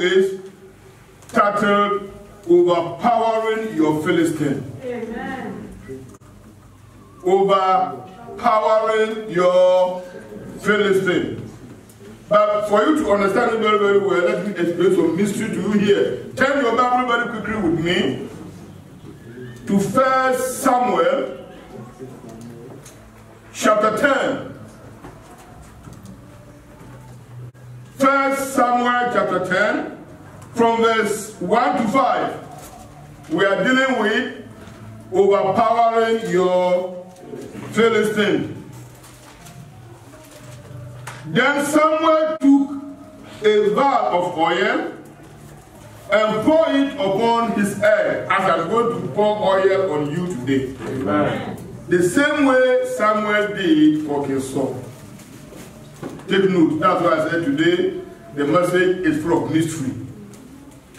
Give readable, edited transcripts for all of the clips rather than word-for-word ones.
is titled Overpowering Your Philistine. Amen. Overpowering your Philistine. But for you to understand it very, very well, let me explain some mystery to you here. Turn your Bible very quickly with me to 1 Samuel chapter 10. 1 Samuel chapter 10, from verse 1 to 5. We are dealing with overpowering your Philistine. Then Samuel took a vat of oil and poured it upon his head, as I'm going to pour oil on you today. Amen. The same way Samuel did for King Saul. Take note. That's why I said today the message is full of mystery.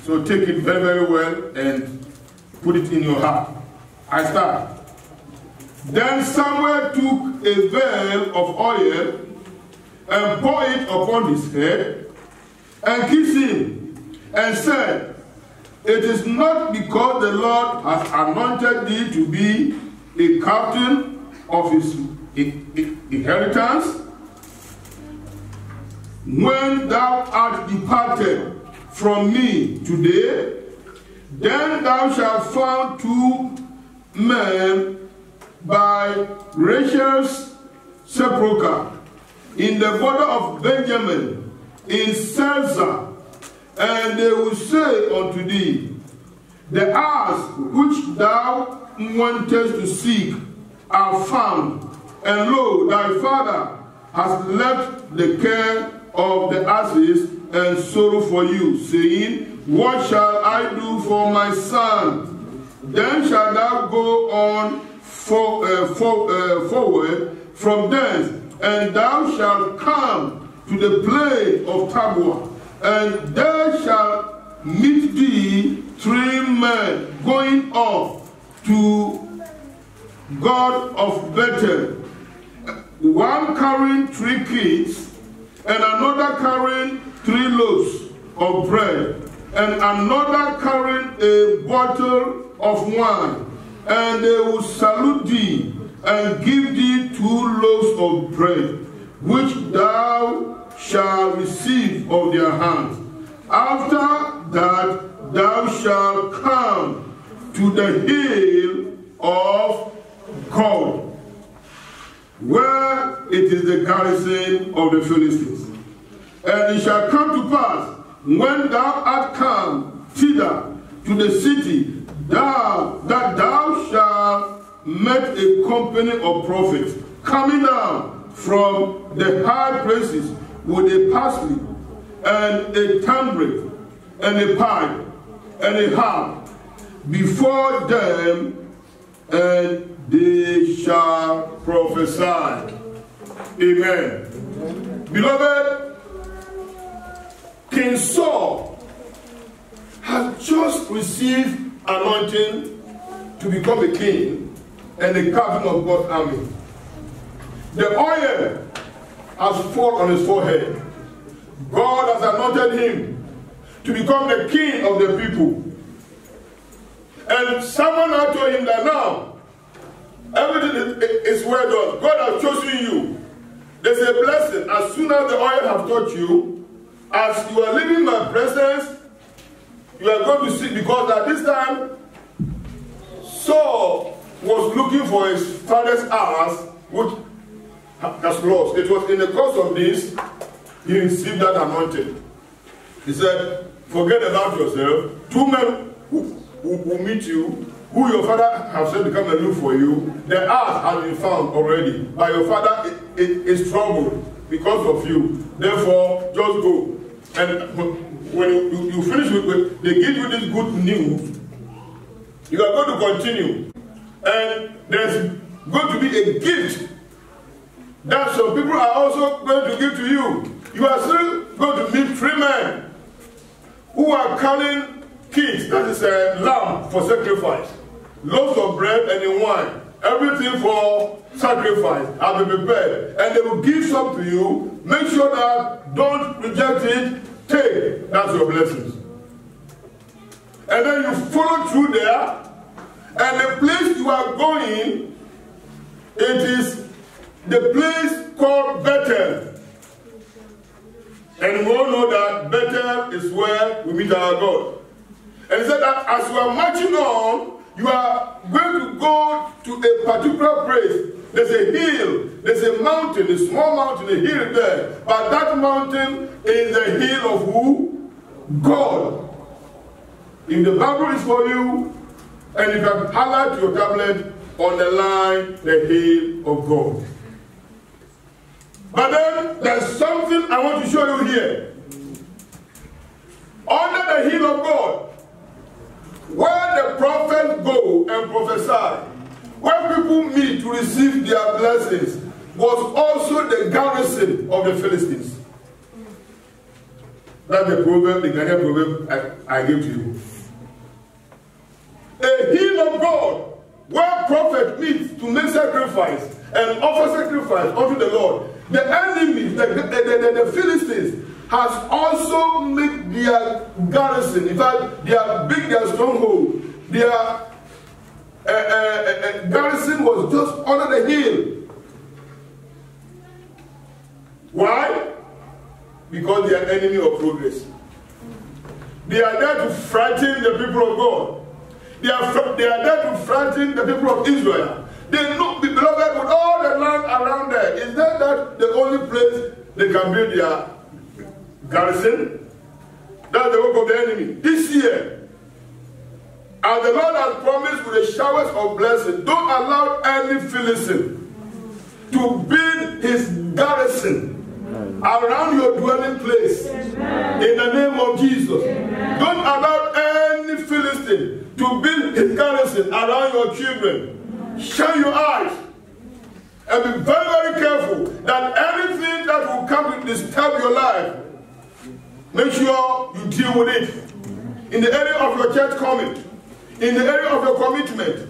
So take it very, very well and put it in your heart. I start. Then Samuel took a veil of oil and poured it upon his head and kissed him and said, "It is not because the Lord has anointed thee to be a captain of his inheritance, when thou art departed from me today, then thou shalt find 2 men by Rachel's sepulchre in the border of Benjamin, in Selza, and they will say unto thee, the ass which thou wantest to seek are found, and lo, thy father has left the care of the asses and sorrow for you, saying, what shall I do for my son? Then shalt thou go on forward from thence, and thou shalt come to the plain of Tabor, and there shall meet thee 3 men going up to God of Bethel, one carrying 3 kids, and another carrying 3 loaves of bread, and another carrying a bottle of wine, and they will salute thee, and give thee 2 loaves of bread, which thou shalt receive of their hands. After that thou shalt come to the hill of God, where it is the garrison of the Philistines. And it shall come to pass, when thou art come thither to the city, that thou shalt meet a company of prophets coming down from the high places with a parsley and a tambourine and a pipe and a harp before them, and they shall prophesy. Amen. Beloved, King Saul has just received anointing to become a king and a captain of God's army. The oil has fallen on his forehead. God has anointed him to become the king of the people. And someone had told him that now, everything is well done. God has chosen you. There's a blessing. As soon as the oil has touched you, as you are leaving my presence, you are going to see, because at this time, Saul was looking for his father's ass, which has lost. It was in the course of this, he received that anointing. He said, forget about yourself. 2 men who meet you, who your father has said to come and look for you, the ass has been found already. But your father is troubled because of you. Therefore, just go. And when you finish with, they give you this good news, you are going to continue. And there's going to be a gift that some people are also going to give to you. You are still going to meet 3 men who are carrying kids, that is a lamb for sacrifice, loaves of bread and a wine, everything for sacrifice has been prepared, and they will give some to you. Make sure that don't reject it take, that's your blessings. And then you follow through there, and the place you are going, it is the place called Bethel. And we all know that Bethel is where we meet our God. And he said that as you are marching on, you are going to go to a particular place. There's a hill, there's a mountain, a small mountain, a hill there. But that mountain is the hill of who? God. If the Bible is for you, and you can highlight your tablet on the line, the hill of God. But then there's something I want to show you here. Under the hill of God, where the prophets go and prophesy, where people meet to receive their blessings, was also the garrison of the Philistines. That's the proverb, the Ghanaian proverb I gave to you. A hill of God, where prophets meet to make sacrifice and offer sacrifice unto the Lord. The enemies, the Philistines, has also made their garrison. In fact, their stronghold, their garrison was just under the hill. Why? Because they are enemy of progress. They are there to frighten the people of God. They are there to frighten the people of Israel. They know, beloved, with all the land around there, is that the only place they can build their garrison? That's the work of the enemy. This year, as the Lord has promised with the showers of blessing, don't allow any Philistine to build his garrison around your dwelling place. Amen. In the name of Jesus. Amen. Don't allow any Philistine to build his garrison around your children. Shine your eyes and be very, very careful that anything that will come to disturb your life, make sure you deal with it. In the area of your church coming, in the area of your commitment,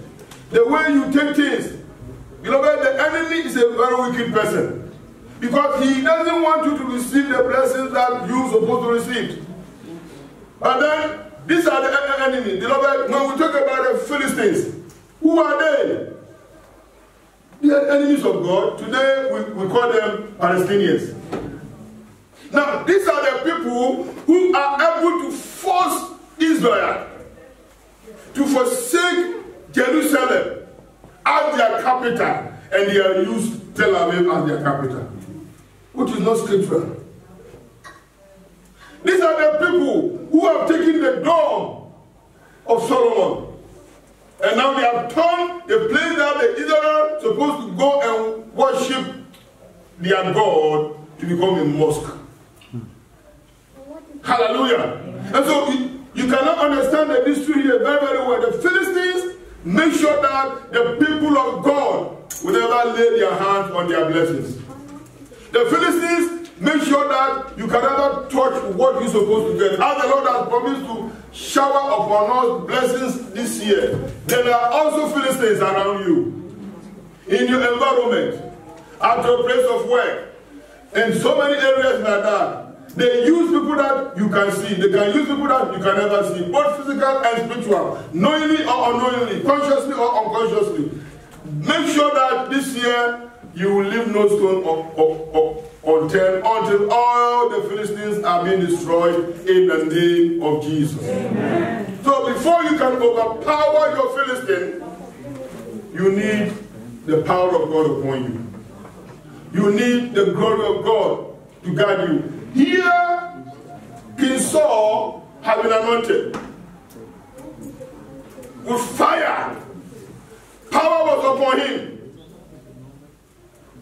the way you take things. Beloved, the enemy is a very wicked person. Because he doesn't want you to receive the blessings that you're supposed to receive. But then, these are the enemy. Beloved, when we talk about the Philistines, who are they? They are enemies of God. Today, we call them Palestinians. Now, these are the people who are able to force Israel to forsake Jerusalem as their capital, and they are used Tel Aviv as their capital, which is not scriptural. These are the people who have taken the dome of Solomon, and now they have turned the place that the Israelites are supposed to go and worship their God to become a mosque. Hallelujah. And so you cannot understand the mystery here very, very well. The Philistines make sure that the people of God will never lay their hands on their blessings. The Philistines make sure that you can never touch what you're supposed to get. As the Lord has promised to shower upon us blessings this year, there are also Philistines around you. In your environment, at your place of work, in so many areas like that. They use people that you can see. They can use people that you can never see. Both physical and spiritual. Knowingly or unknowingly. Consciously or unconsciously. Make sure that this year you will leave no stone unturned until all the Philistines are being destroyed in the name of Jesus. Amen. So before you can overpower your Philistine, you need the power of God upon you. You need the glory of God to guide you. Here, King Saul had been anointed with fire. Power was upon him.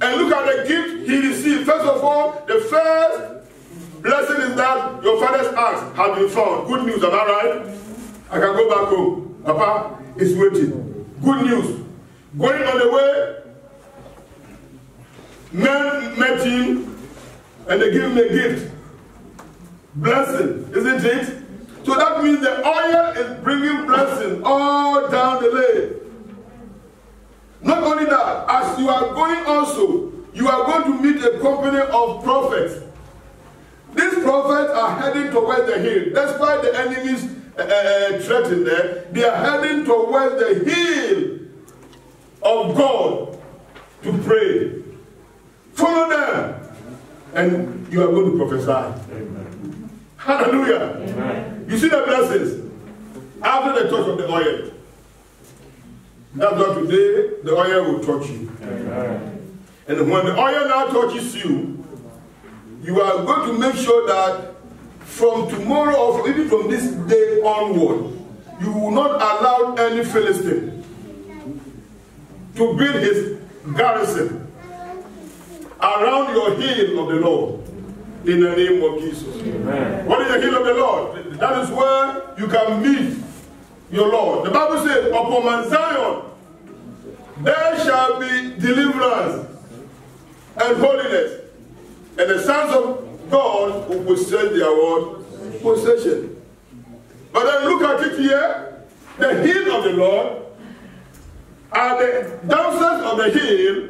And look at the gift he received. First of all, the first blessing is that your father's axe has been found. Good news, am I right? I can go back home. Papa is waiting. Good news. Going on the way, men met him and they give him a gift. Blessing, isn't it? So that means the oil is bringing blessing all down the lane. Not only that, as you are going also, you are going to meet a company of prophets. These prophets are heading towards the hill. Despite the enemy's threat in there, they are heading towards the hill of God to pray. Follow them, and you are going to prophesy. Amen. Hallelujah. Amen. You see the blessings after the touch of the oil. That's why today the oil will touch you. Amen. And when the oil now touches you, you are going to make sure that from tomorrow or even from this day onward, you will not allow any Philistine to build his garrison around your hill of the Lord in the name of Jesus. Amen. What is the hill of the Lord? That is where you can meet your Lord. The Bible says, upon Mount Zion there shall be deliverance and holiness, and the sons of God will possess their word possession. But then look at it here. The hill of the Lord and the downstairs of the hill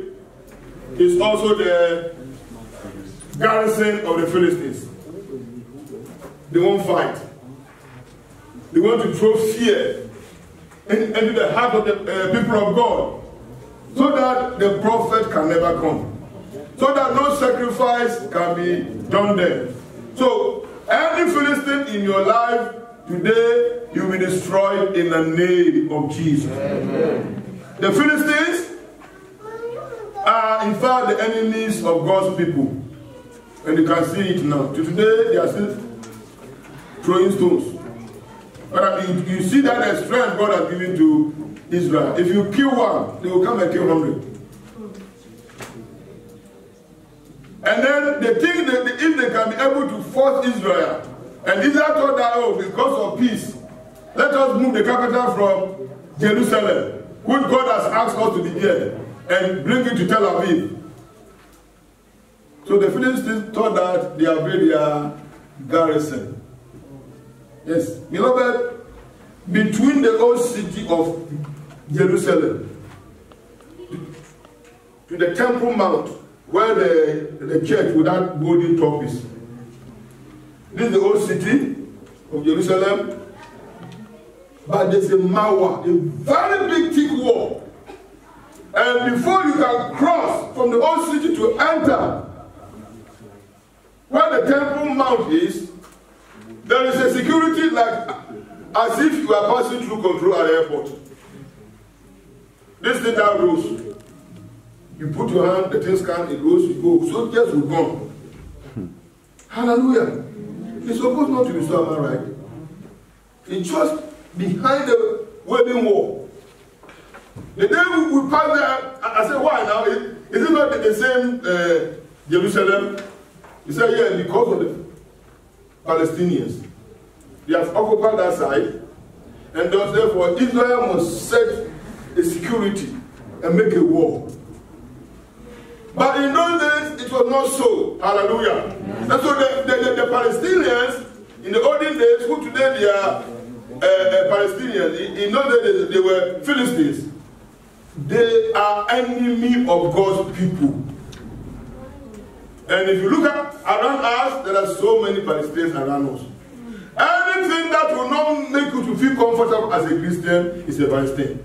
is also the garrison of the Philistines. They won't fight. They want to throw fear into the heart of the people of God, so that the prophet can never come, so that no sacrifice can be done there. So any Philistine in your life today, you will be destroyed in the name of Jesus. Amen. The Philistines are in fact the enemies of God's people, and you can see it now. Today they are still throwing stones. But you see that the strength God has given to Israel. If you kill one, they will come and kill 100. And then they think that if they can be able to force Israel, and Israel thought that, oh, because of peace, let us move the capital from Jerusalem, which God has asked us to be here, and bring it to Tel Aviv. So the Philistines thought that they have built their garrison. Yes, beloved, between the old city of Jerusalem to the Temple Mount, where the church with that golden top is. This is the old city of Jerusalem, but there's a Mawah, a very big thick wall. And before you can cross from the old city to enter where the Temple Mount is, there is a security like as if you are passing through control at the airport. This thing that goes. You put your hand, the thing scan, it goes, you go. Soldiers will come. Hallelujah. It's supposed not to be so, am I right? It's just behind the Wailing Wall. The day we pass there, I said, why now? Is it not the same Jerusalem? He said, yeah, because of the Palestinians. They have occupied that side, and thus therefore Israel must set a security and make a war. But in those days it was not so. Hallelujah. And so the Palestinians in the olden days, who today they are Palestinians, in those days they were Philistines. They are enemy of God's people. And if you look at around us, there are so many Palestinians around us. Anything that will not make you to feel comfortable as a Christian is a Philistine.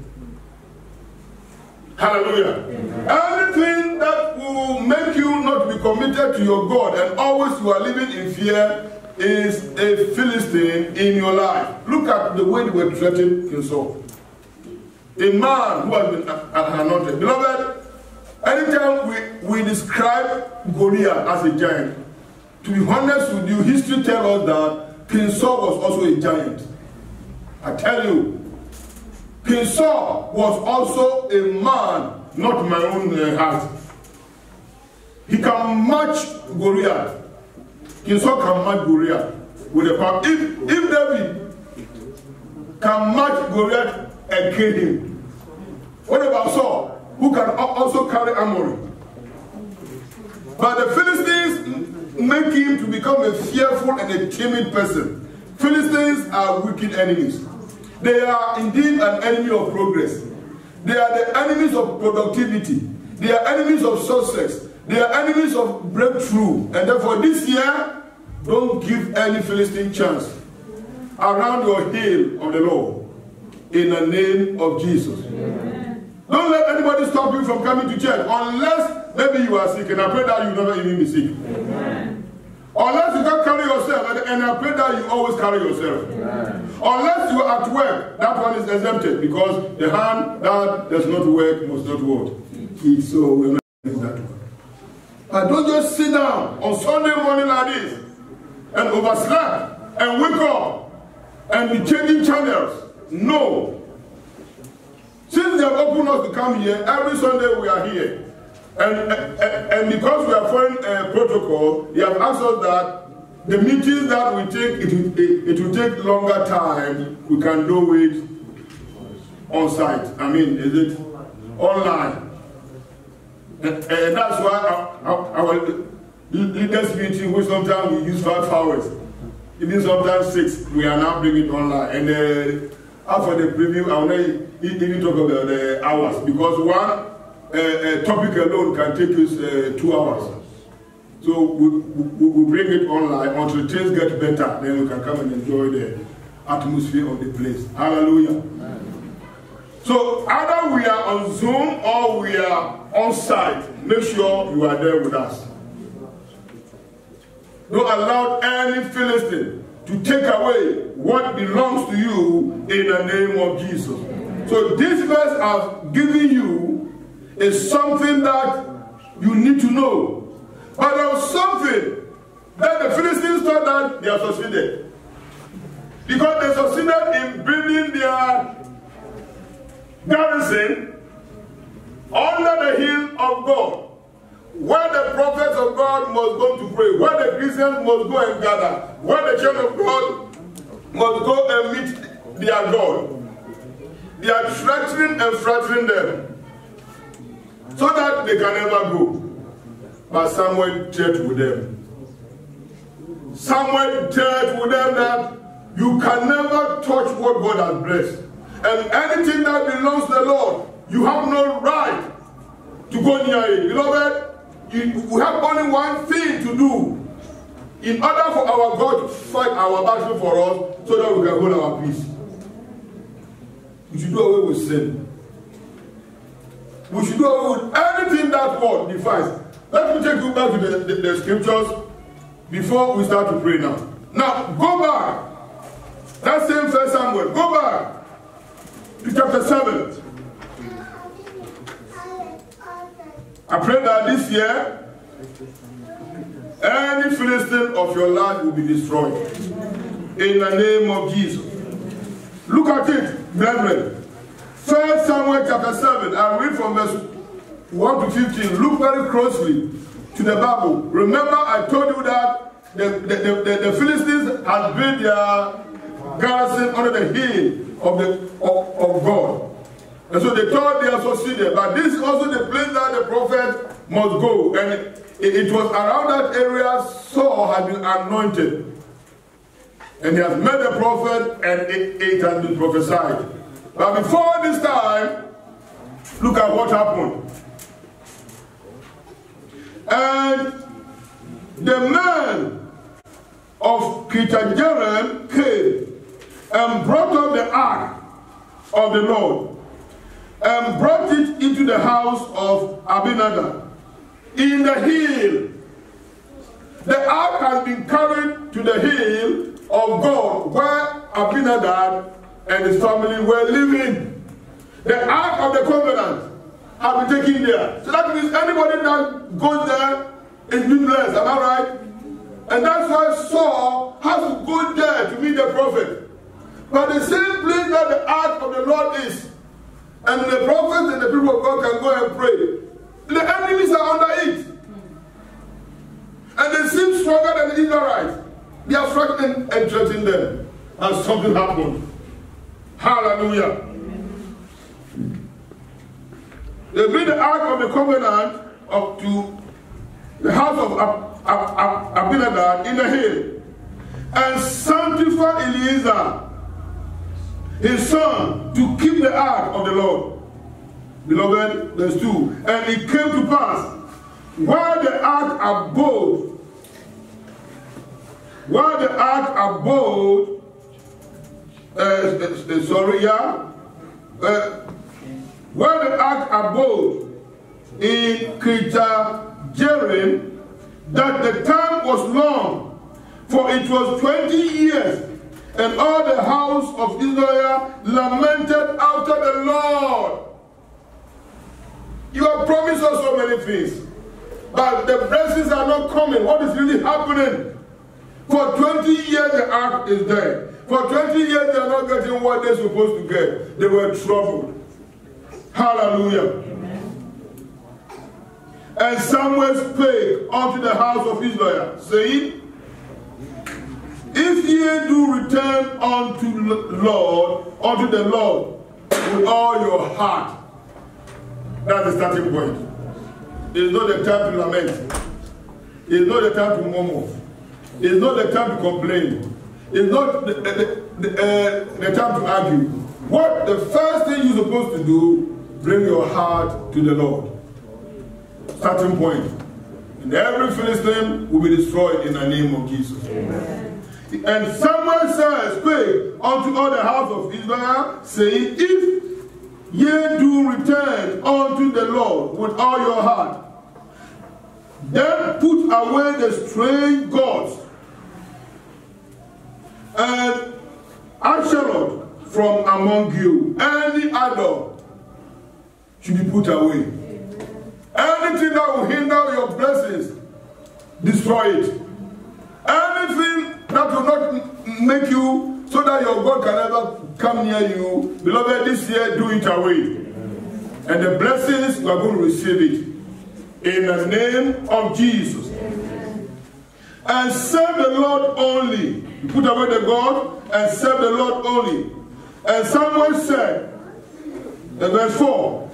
Hallelujah. Anything that will make you not be committed to your God and always you are living in fear is a Philistine in your life. Look at the way they were treating King Saul. A man who has been anointed. Beloved, anytime we describe Goliath as a giant, to be honest with you, history tells us that King Saul was also a giant. I tell you, King Saul was also a man, not my own heart. He can match Goliath. King Saul can match Goliath with the power. If David can match Goliath and kill him, what about Saul, who can also carry armor? But the Philistines make him to become a fearful and a timid person. Philistines are wicked enemies. They are indeed an enemy of progress. They are the enemies of productivity. They are enemies of success. They are enemies of breakthrough. And therefore this year, don't give any Philistine chance around your hill of the Lord. In the name of Jesus. Amen. Don't let anybody stop you from coming to church unless maybe you are sick, and I pray that you never even be sick. Amen. Unless you can carry yourself, and I pray that you always carry yourself. Amen. Unless you are at work, that one is exempted, because the hand that does not work must not work. So we're not doing that one. And don't just sit down on Sunday morning like this and oversleep and wake up and be changing channels. No. Since they have opened us to come here, every Sunday we are here. And because we are following protocol, they have asked us that the meetings that we take, it will take longer time. We can do it on site. I mean, is it online? And that's why our leaders meeting, which sometimes we use 5 hours, even sometimes 6, we are now bringing it online. And after the preview, I will not even talk about the hours, because one topic alone can take us 2 hours. So we bring it online until things get better, then we can come and enjoy the atmosphere of the place. Hallelujah. Amen. So either we are on Zoom or we are on site. Make sure you are there with us. Don't allow any Philistine to take away what belongs to you in the name of Jesus. So this verse I've given you is something that you need to know. But there was something that the Philistines thought that they have succeeded. Because they succeeded in building their garrison under the hill of God, where the prophets of God must go to pray, where the Christians must go and gather, where the children of God must go and meet their God. They are threatening and frightening them so that they can never go. But Samuel dealt with them. Samuel dealt with them that you can never touch what God has blessed. And anything that belongs to the Lord, you have no right to go near it. Beloved, we have only one thing to do in order for our God to fight our battle for us, so that we can hold our peace. We should do away with sin. We should do away with anything that God defies. Let me take you back to the scriptures before we start to pray now. Now, go back. That same 1 Samuel. Go back to chapter 7. I pray that this year, any Philistine of your life will be destroyed. In the name of Jesus. Look at it, brethren. 1 Samuel chapter 7. I read from verse 1 to 15. Look very closely to the Bible. Remember, I told you that the Philistines had built their garrison under the hill of God. And so they thought they associated. But this is also the place that the prophet must go. And it was around that area Saul had been anointed. And he has met the prophet, and it has been prophesied. But before this time, look at what happened. And the men of Kirjath-jearim came and brought up the ark of the Lord, and brought it into the house of Abinadab in the hill. The ark has been carried to the hill of God, where Abinadab and his family were living. The ark of the covenant has been taken there. So that means anybody that goes there is being blessed. Am I right? And that's why Saul has to go there to meet the prophet. But the same place that the ark of the Lord is, and the prophets and the people of God can go and pray, the enemies are under it. And they seem stronger than the Israelites. They are threatening and threatening them. And something happened. Hallelujah. They bring the ark of the covenant up to the house of Abinadab in the hill, and sanctify Eleazar, his son, to keep the ark of the Lord. Beloved, verse 2. And it came to pass, while the ark abode while the ark abode, while the ark abode in Kirjath-jearim, that the time was long, for it was 20 years, and all the house of Israel lamented after the Lord. You have promised us so many things, but the blessings are not coming. What is really happening? For 20 years the ark is there. For 20 years they are not getting what they're supposed to get. They were troubled. Hallelujah. Amen. And Samuel spake unto the house of Israel, saying, if ye do return unto the Lord with all your heart. That's the starting point. It's not the time to lament. It's not the time to murmur. It's not the time to complain. It's not the time to argue. What the first thing you're supposed to do, bring your heart to the Lord. Starting point. And every Philistine will be destroyed in the name of Jesus. Amen. And Samuel says, pray unto all the house of Israel, saying, if ye do return unto the Lord with all your heart, then put away the strange gods and Asherah from among you. Any idol should be put away. Anything that will hinder your blessings, destroy it. Anything that will not make you so that your God can never come near you, beloved, this year do it away. And the blessings, you are going to receive it. In the name of Jesus. And serve the Lord only. You put away the God and serve the Lord only. And Samuel said, verse 4.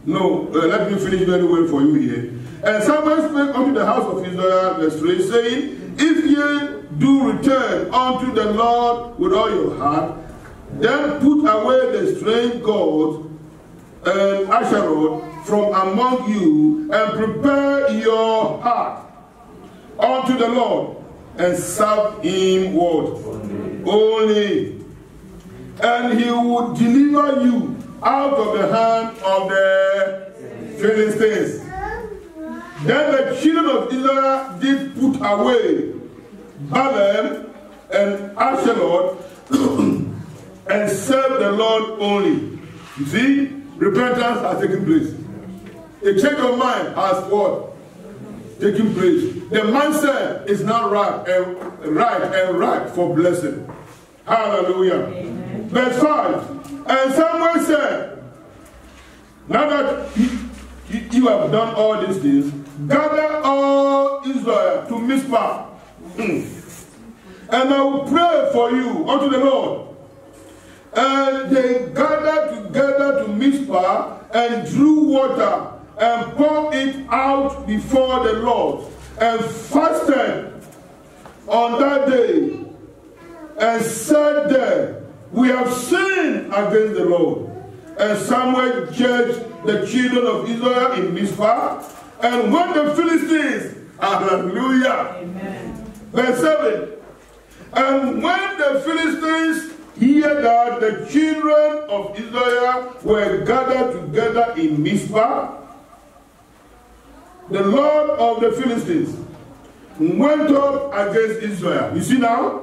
No, let me finish very well for you here. And Samuel spake unto the house of Israel, verse 3, saying, if ye do return unto the Lord with all your heart, then put away the strange gods and Asherah from among you, and prepare your heart unto the Lord, and serve him what? Only. And he will deliver you out of the hand of the Philistines. Then the children of Israel did put away Balaam and Asherah and serve the Lord only. You see, repentance has taken place. A change of mind has what? Taking place. The mindset is not right and for blessing. Hallelujah. Amen. Verse 5. And Samuel said, now that you have done all these things, gather all Israel to Mizpah, and I will pray for you unto the Lord. And they gathered together to Mizpah and drew water and poured it out before the Lord, and fasted on that day, and said there, we have sinned against the Lord. And Samuel judged the children of Israel in Mizpah. And when the Philistines, hallelujah, amen. Verse 7, and when the Philistines hear that the children of Israel were gathered together in Mizpah, the Lord of the Philistines went up against Israel. You see now?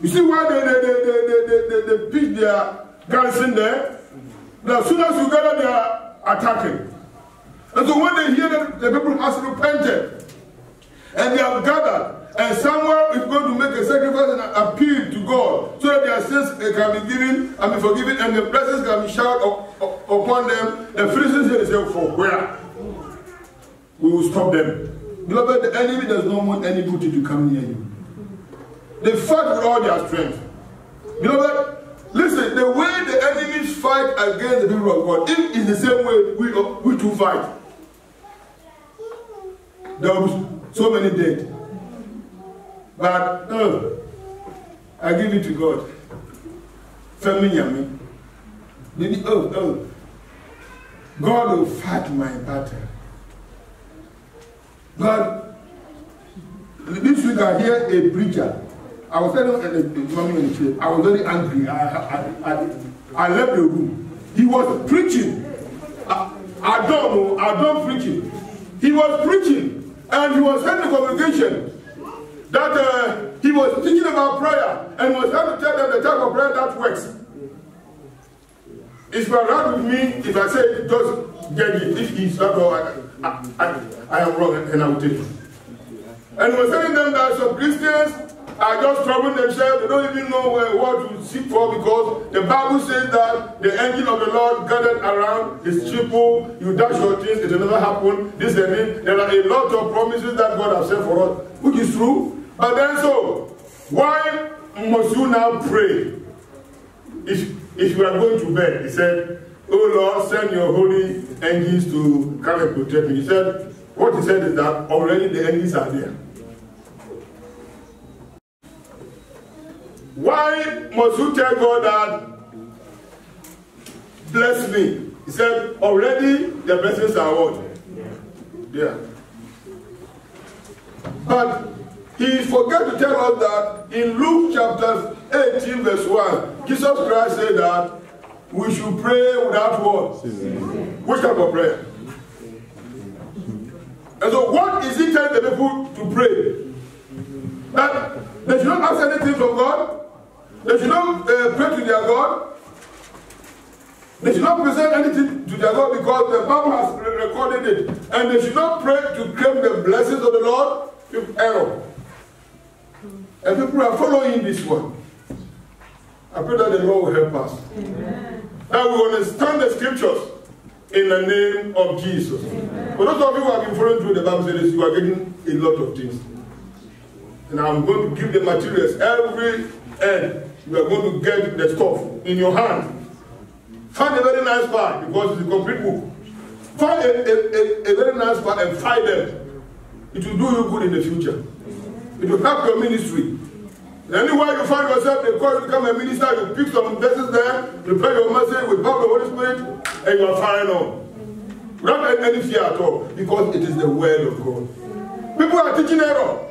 You see why they pitch their garrison there? Now, as soon as you gather, they are attacking. And so when they hear that the people has repented, and they have gathered, and Samuel is going to make a sacrifice and an appeal to God, so that their sins can be given and be forgiven, and the blessings can be showered upon them, the Philistines say, for where? We will stop them. Beloved, the enemy does not want anybody to come near you. They fight with all their strength. Beloved, listen, the way the enemies fight against the people of God, if it's the same way we too fight, there will be so many dead. But I give it to God. Family, maybe God will fight my battle. God This week I hear a preacher. I was telling him, I was very angry. I left the room. He was preaching. I don't know preaching. He was preaching, and he was telling the congregation that he was teaching about prayer, and he was trying to tell them the type of prayer that works. It's right with me if I say just get it. If he's not wrong, I am wrong, and I will take it. And he was telling them that some Christians are just troubling themselves. They don't even know what to seek for, because the Bible says that the angel of the Lord gathered around is triple. You dash your things, it will never happen. This and this. There are a lot of promises that God has said for us, which is true. But then so, why must you now pray? If you are going to bed, he said, oh Lord, send your holy angels to come and protect me. He said, what he said is that already the angels are there. Why must you tell God that, bless me? He said, already the blessings are what? Yeah. But he forgot to tell us that in Luke chapter 18 verse 1, Jesus Christ said that we should pray without what? Which type of prayer? And so what is he telling the people to pray? That they should not ask anything from God. They should not pray to their God. They should not present anything to their God, because the Bible has recorded it. And they should not pray to claim the blessings of the Lord with error. And people are following this one. I pray that the Lord will help us. Amen. That we understand the scriptures in the name of Jesus. For those of you who have been following through the Bible studies, you are getting a lot of things. And I'm going to give the materials every end. You are going to get the stuff in your hand. Find a very nice part, because it's a complete book. Find a very nice part and find them. It will do you good in the future. It will help your ministry. Anywhere you find yourself, they call you to become a minister, you pick some verses there, you pray your message with power of the Holy Spirit, and you are fine on. Without any fear at all, because it is the word of God. People are teaching error.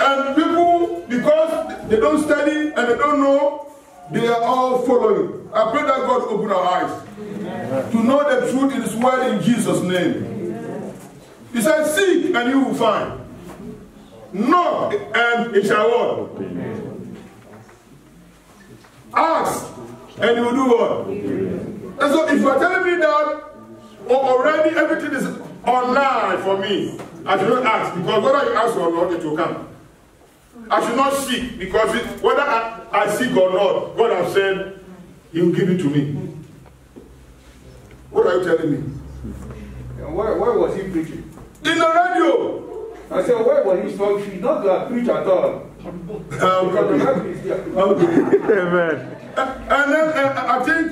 And people, because they don't study and they don't know, they are all following. I pray that God open our eyes. Amen. To know the truth in His word in Jesus' name. Amen. He said, seek and you will find. Knock and it shall what? Amen. Ask and you will do what? Amen. And so if you are telling me that already everything is online for me, I should not ask, because whether you ask or not, it will come. I should not seek, because whether I seek or not, God has said He will give it to me. What are you telling me? And where was he preaching? In the radio. I said, where was he talking? He's not going to preach at all. Because the Bible is here. Amen. And then I think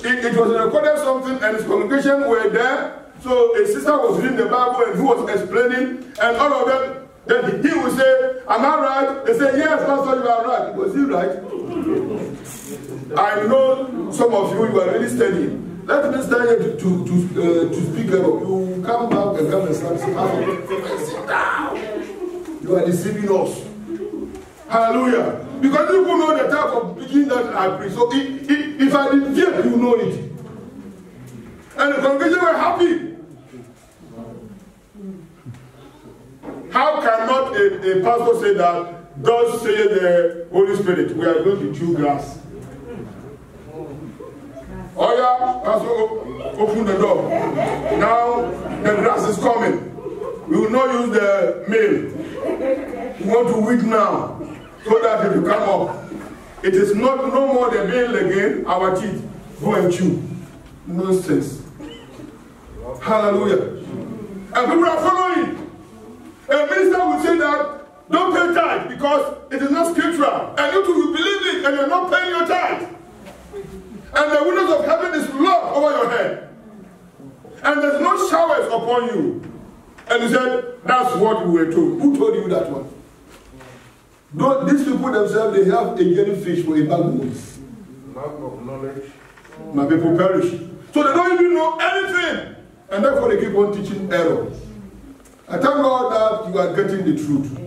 it was recorded something, and his congregation were there. So a sister was reading the Bible and he was explaining, and all of them. Then he will say, am I right? They say, yes, Pastor, you are right. Was he right? I know some of you are really studying. Let me stand here to speak level. You come back and come and stand. Sit down. You are deceiving us. Hallelujah. Because people know the type of preaching that I preach. So if I didn't hear, you know it. And the congregation were happy. How cannot a pastor say that, thus say the Holy Spirit, we are going to chew grass? Oh yeah, pastor, open the door. Now the grass is coming. We will not use the mill. We want to weed now, so that it will come up. It is not no more the mill again, our teeth. Go and chew. Nonsense. Hallelujah. And people are following. A minister will say that, don't pay tithe because it is not scriptural. And you too, you believe it and you're not paying your tithe. And the windows of heaven is locked over your head. And there's no showers upon you. And he said, that's what we were told. Who told you that one? These people themselves, they have a jellyfish for a bag of words. Lack of knowledge. My people perish. So they don't even know anything. And therefore they keep on teaching error. I thank God that you are getting the truth.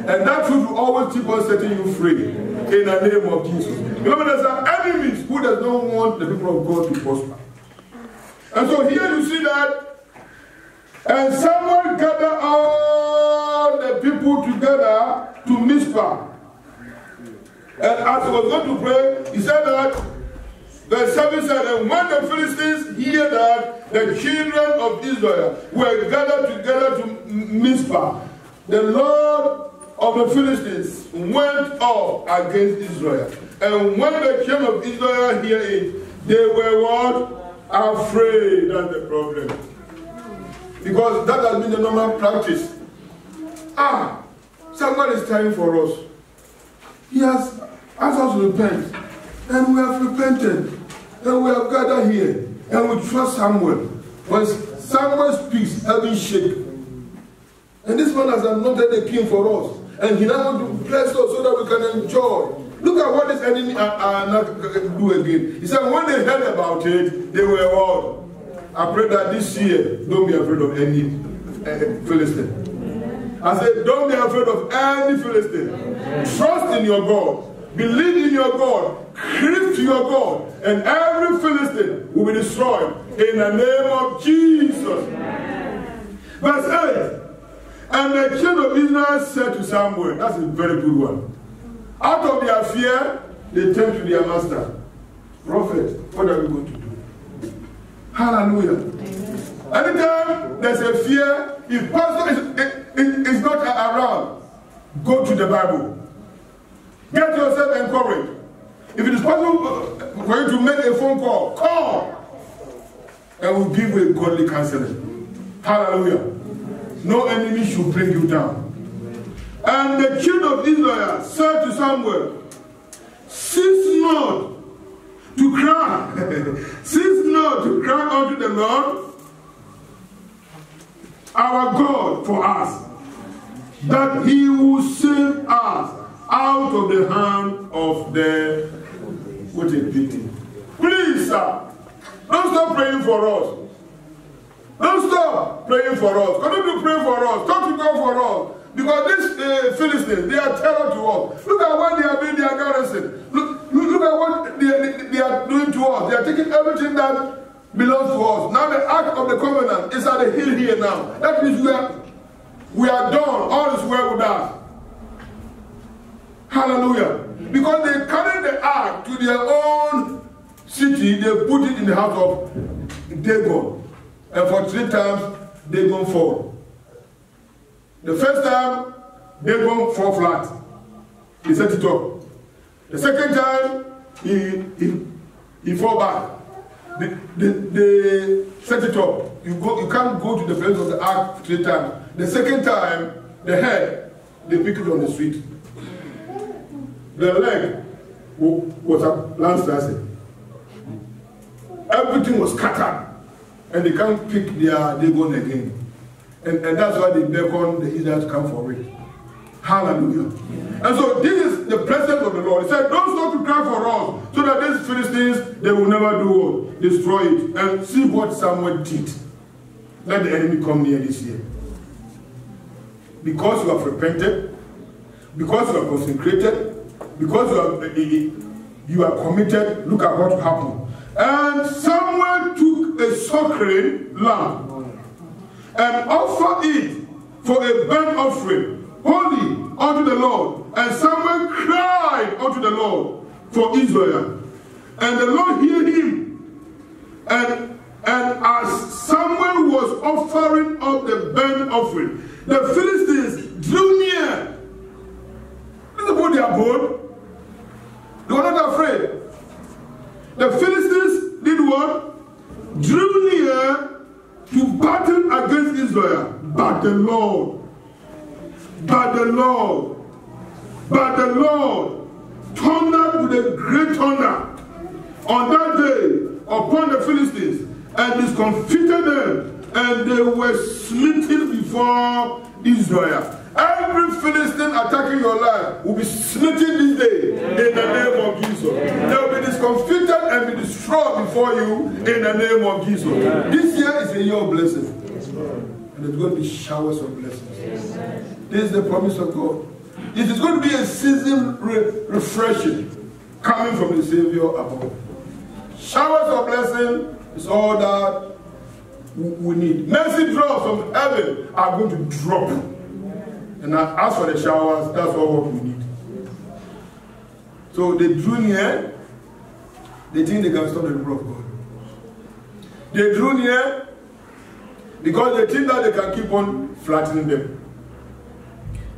And that truth will always keep on setting you free in the name of Jesus. Beloved, there are enemies who does not want the people of God to prosper. And so here you see that, and someone gathered all the people together to Mizpah. And as he was going to pray, he said that, verse 7 said, and when the Philistines hear that the children of Israel were gathered together to Mizpah, the Lord of the Philistines went up against Israel. And when the children of Israel hear it, they were what? Afraid. That's the problem. Because that has been the normal practice. Someone is trying for us. He has asked us to repent. And we have repented. And we have gathered here. And we trust Samuel. When Samuel speaks, heaven shake. And this man has anointed the king for us. And he now wants to bless us so that we can enjoy. Look at what this enemy are not going to do again. He said when they heard about it, they were what? I pray that this year, don't be afraid of any Philistine. I said, don't be afraid of any Philistine. Trust in your God. Believe in your God. Cleave to your God. And every Philistine will be destroyed in the name of Jesus. Verse 8. And the children of Israel said to Samuel, that's a very good one. Out of their fear, they turned to their master. Prophet, what are we going to do? Hallelujah. Anytime there's a fear, if pastor is not around, go to the Bible. Get yourself encouraged. If it is possible for you to make a phone call, call. And we'll give you a godly counseling. Hallelujah. No enemy should bring you down. And the children of Israel said to Samuel, cease not to cry. Cease not to cry unto the Lord our God for us, that he will save us out of the hand of the wicked. Please, sir, don't stop praying for us. Don't stop praying for us. Continue to pray for us. Talk to God for us. Because these Philistines, they are terror to us. Look at what they are doing, their garrison. Look at what they are doing to us. They are taking everything that belongs to us. Now the Ark of the Covenant is at the hill here now. That means we are done. All is well with us. Hallelujah. Because they carried the Ark to their own city, they put it in the house of Dagon. And for 3 times, Dagon fall. The first time, Dagon fall flat. He set it up. The second time, he fall back. They set it up. You can't go to the place of the ark 3 times. The second time, the head, they pick it on the street. The leg was a landslide. Everything was scattered. And they can't pick their Dagon again. And that's why they beckon the Israelites to come for it. Hallelujah. Yeah. And so this is the presence of the Lord. He said, don't stop to cry for us, so that these Philistines, they will never do what? Destroy it. And see what Samuel did. Let the enemy come near this year. Because you have repented, because you are consecrated, because you are committed, look at what happened. And Samuel took a suckling lamb and offered it for a burnt offering, holy unto the Lord. And Samuel cried unto the Lord for Israel. And the Lord heard him. And as Samuel was offering up the burnt offering, the Philistines drew near. Look at what they are bold. They were not afraid. The Philistines did what? Drew near to battle against Israel. But the Lord thundered with a great thunder on that day upon the Philistines and discomfited them, and they were smitten before Israel. Every Philistine attacking your life will be smitten this day in the name of Jesus. They will be discomfited and be destroyed before you in the name of Jesus. This year is a year of blessing. And there's going to be showers of blessings. Amen. This is the promise of God. It is going to be a season refreshing coming from the Savior above. Showers of blessing is all that we need. Mercy drops from heaven are going to drop. And as for the showers, that's all what we need. So they drew near. They think they can stop the river of God. They drew near because they think that they can keep on flattening them.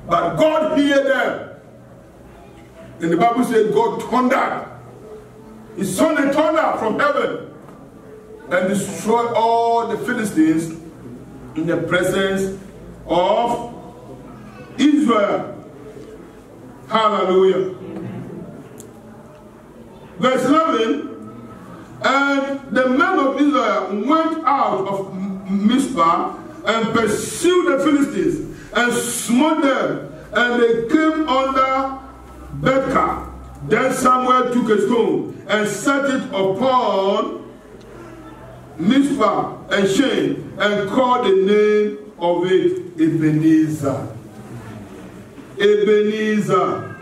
But God heard them. And the Bible says God thundered. He sent a thunder from heaven and destroyed all the Philistines in the presence of Israel. Hallelujah. Verse 11. And the men of Israel went out of Mizpah and pursued the Philistines and smote them, and they came under Bethka. Then Samuel took a stone and set it upon Mizpah and Shen, and called the name of it Ebenezer. Ebenezer,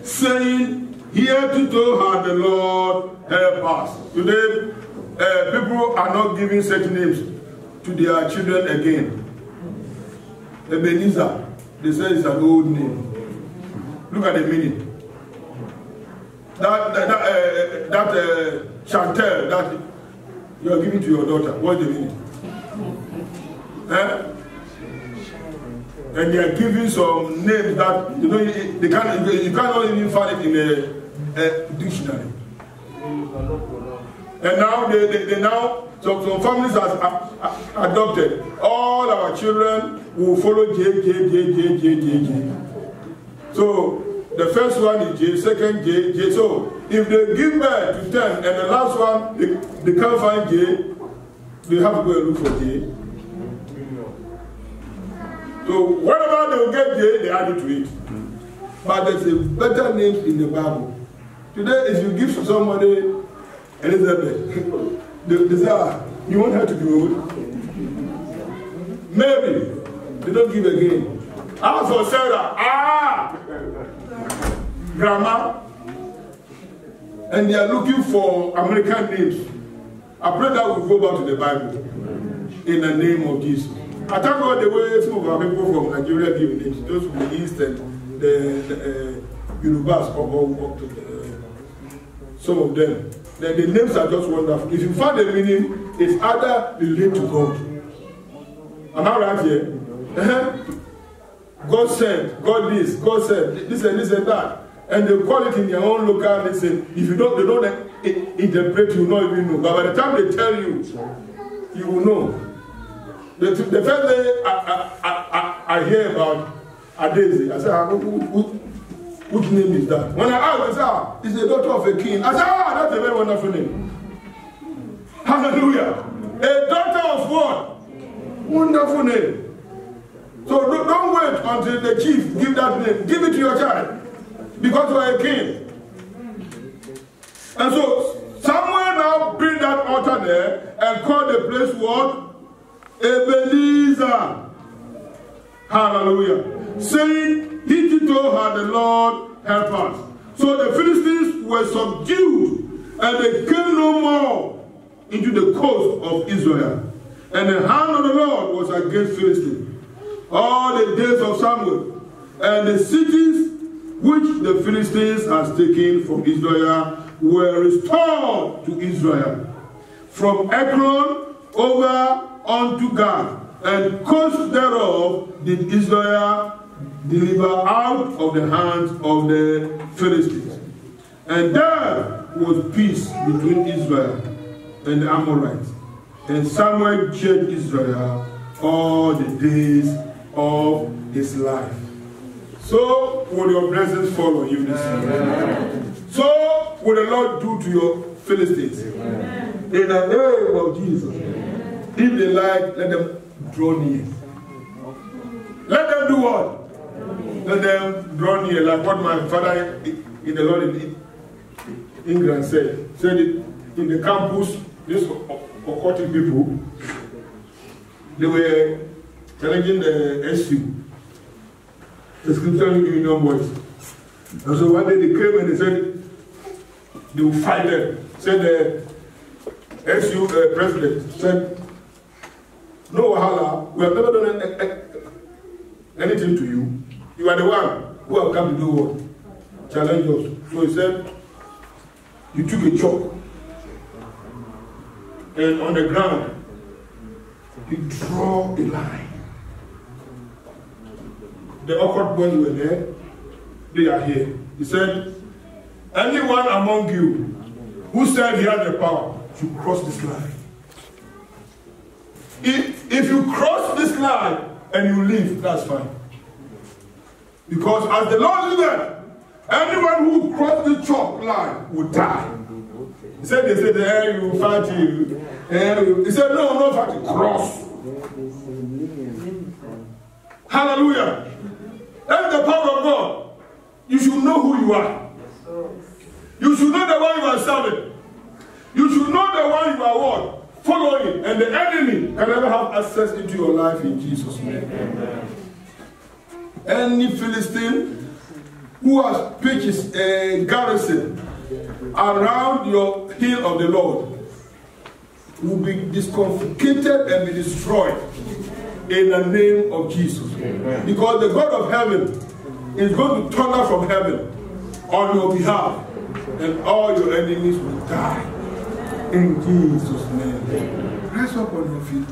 saying, heretofore had the Lord help us. Today, people are not giving such names to their children again. Ebenezer, they say it's an old name. Look at the meaning. That Chantel that you are giving to your daughter, what's the meaning? And they are giving some names that you know you cannot even find it in a dictionary. And now they now some families have adopted. All our children will follow J. So the first one is J, second J. So if they give birth to 10 and the last one they can't find J, they have to go and look for J. So whatever they will get J, they add it to it. But there's a better name in the Bible. Today, if you give to somebody Elizabeth, they say, you want her to be old? Mary, they don't give again. As for Sarah, grandma, and they are looking for American names. I pray that we go back to the Bible in the name of Jesus. I thank God the way some of our people from Nigeria give names, those from the East and the Yorubas, some of them. The names are just wonderful. If you find the meaning, it's either related to God. Am I right here? God said, God this, God said this and that. And they call it in their own local listen. If you don't, they don't interpret, you will not even know. But by the time they tell you, you will know. The first day I hear about Adeze, I said, which name is that? When I asked, I said, it's the daughter of a king. I said, that's a very wonderful name. Hallelujah. A daughter of what? Wonderful name. So don't wait until the chief give that name. Give it to your child. Because you are a king. And so, someone now built that altar there and called the place what? Ebenezer. Hallelujah. Saying, hitherto had the Lord help us. So the Philistines were subdued, and they came no more into the coast of Israel. And the hand of the Lord was against Philistines all the days of Samuel. And the cities which the Philistines had taken from Israel were restored to Israel. From Ekron over unto Gath, and coast thereof did Israel deliver out of the hands of the Philistines. And there was peace between Israel and the Amorites. And Samuel judged Israel all the days of his life. So will your blessings fall on you this evening. So will the Lord do to your Philistines. Amen. In the name of Jesus. Amen. If they like, let them draw near. Let them do what? Let them draw near, like what my father in the Lord in England said. Said it in the campus, these occultic people, they were challenging the SU, the Scriptural Union Boys. And so one day they came and they said they will fight them. Said the SU president said, no, Wahala, we have never done anything to you. You are the one who have come to do what? Challenge us. So he said, you took a chalk and on the ground, you draw a line. The awkward boys were there, they are here. He said, anyone among you who said he had the power should cross this line. If you cross this line and you leave, that's fine. Because as the Lord liveth, anyone who crosses the chalk line will die. He said, they said, hey, you fight you. He said, no fighting, cross. Hallelujah. That's the power of God. You should know who you are. You should know the one you are serving. You should know the one you are what? Following. And the enemy can never have access into your life in Jesus' name. Amen. Any Philistine who has pitched a garrison around your hill of the Lord will be discomfited and be destroyed in the name of Jesus. Amen. Because the God of heaven is going to thunder from heaven on your behalf, and all your enemies will die in Jesus' name. Rise up on your feet.